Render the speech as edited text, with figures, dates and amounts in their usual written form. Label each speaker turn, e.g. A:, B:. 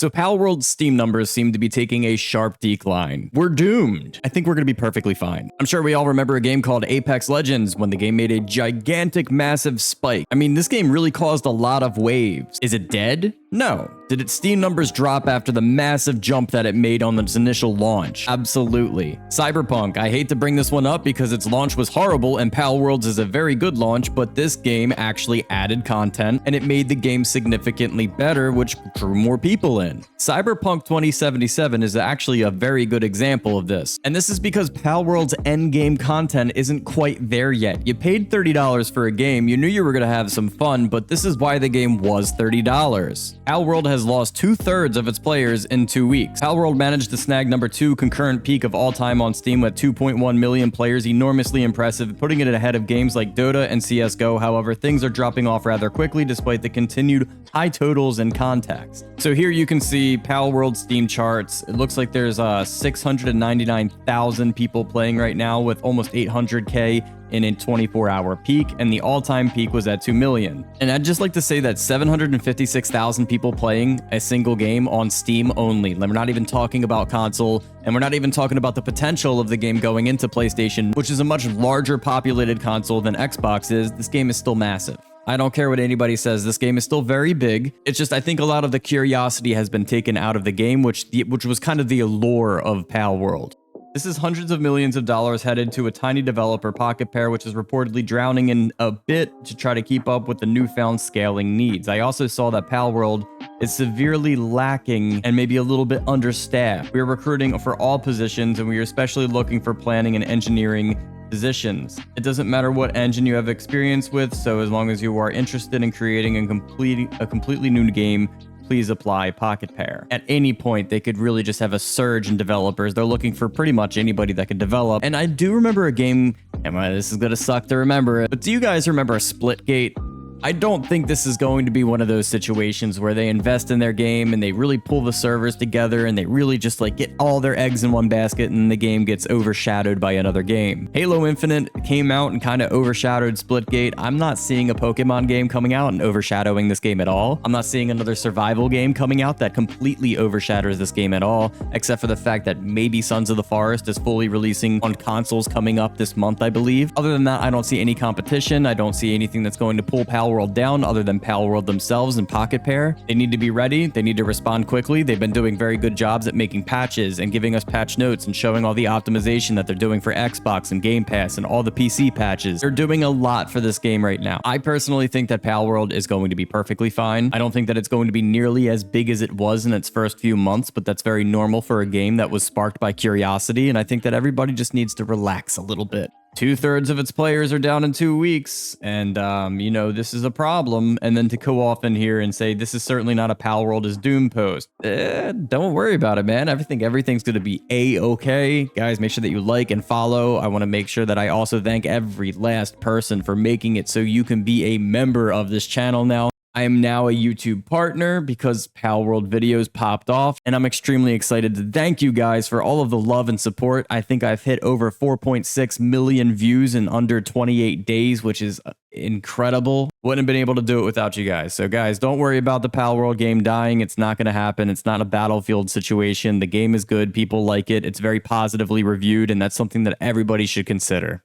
A: So Palworld's Steam numbers seem to be taking a sharp decline. We're doomed. I think we're going to be perfectly fine. I'm sure we all remember a game called Apex Legends when the game made a gigantic, massive spike. I mean, this game really caused a lot of waves. Is it dead? No. Did its Steam numbers drop after the massive jump that it made on its initial launch? Absolutely. Cyberpunk, I hate to bring this one up because its launch was horrible and Palworld's is a very good launch, but this game actually added content and it made the game significantly better, which drew more people in. Cyberpunk 2077 is actually a very good example of this. And this is because Palworld's endgame content isn't quite there yet. You paid $30 for a game, you knew you were going to have some fun, but this is why the game was $30. Palworld has lost 2/3 of its players in 2 weeks. Palworld managed to snag number 2 concurrent peak of all time on Steam with 2.1 million players, enormously impressive, putting it ahead of games like Dota and CSGO. However, things are dropping off rather quickly despite the continued high totals and context. So here you can see Palworld Steam charts. It looks like there's 699,000 people playing right now with almost 800K in a 24-hour peak, and the all-time peak was at 2 million. And I'd just like to say that 756,000 people playing a single game on Steam only. We're not even talking about console, and we're not even talking about the potential of the game going into PlayStation, which is a much larger populated console than Xbox is. This game is still massive. I don't care what anybody says, this game is still very big. It's just I think a lot of the curiosity has been taken out of the game, which was kind of the allure of Palworld. This is hundreds of millions of dollars headed to a tiny developer, Pocketpair, which is reportedly drowning in a bit to try to keep up with the newfound scaling needs. I also saw that Palworld is severely lacking and maybe a little bit understaffed. We are recruiting for all positions, and we are especially looking for planning and engineering positions. It doesn't matter what engine you have experience with, so as long as you are interested in creating a completely new game, please apply Pocketpair. At any point, they could really just have a surge in developers. They're looking for pretty much anybody that can develop. And I do remember a game, and this is gonna suck to remember it, but do you guys remember Splitgate? I don't think this is going to be one of those situations where they invest in their game and they really pull the servers together and they really just like get all their eggs in one basket and the game gets overshadowed by another game. Halo Infinite came out and kind of overshadowed Splitgate. I'm not seeing a Pokemon game coming out and overshadowing this game at all. I'm not seeing another survival game coming out that completely overshadows this game at all, except for the fact that maybe Sons of the Forest is fully releasing on consoles coming up this month, I believe. Other than that, I don't see any competition. I don't see anything that's going to pull Palworld down other than Palworld themselves and Pocketpair. They need to be ready. They need to respond quickly. They've been doing very good jobs at making patches and giving us patch notes and showing all the optimization that they're doing for Xbox and Game Pass and all the PC patches. They're doing a lot for this game right now. I personally think that Palworld is going to be perfectly fine. I don't think that it's going to be nearly as big as it was in its first few months, but that's very normal for a game that was sparked by curiosity, and I think that everybody just needs to relax a little bit. 2/3 of its players are down in 2 weeks, and you know, this is a problem. And then to go off in here and say this is certainly not a Palworld is Doom post. Don't worry about it, man. Everything's gonna be a-okay. Guys, make sure that you like and follow. I want to make sure that I also thank every last person for making it so you can be a member of this channel now. I am now a YouTube partner because Palworld videos popped off, and I'm extremely excited to thank you guys for all of the love and support. I think I've hit over 4.6 million views in under 28 days, which is incredible. Wouldn't have been able to do it without you guys. So guys, don't worry about the Palworld game dying. It's not going to happen. It's not a Battlefield situation. The game is good. People like it. It's very positively reviewed, and that's something that everybody should consider.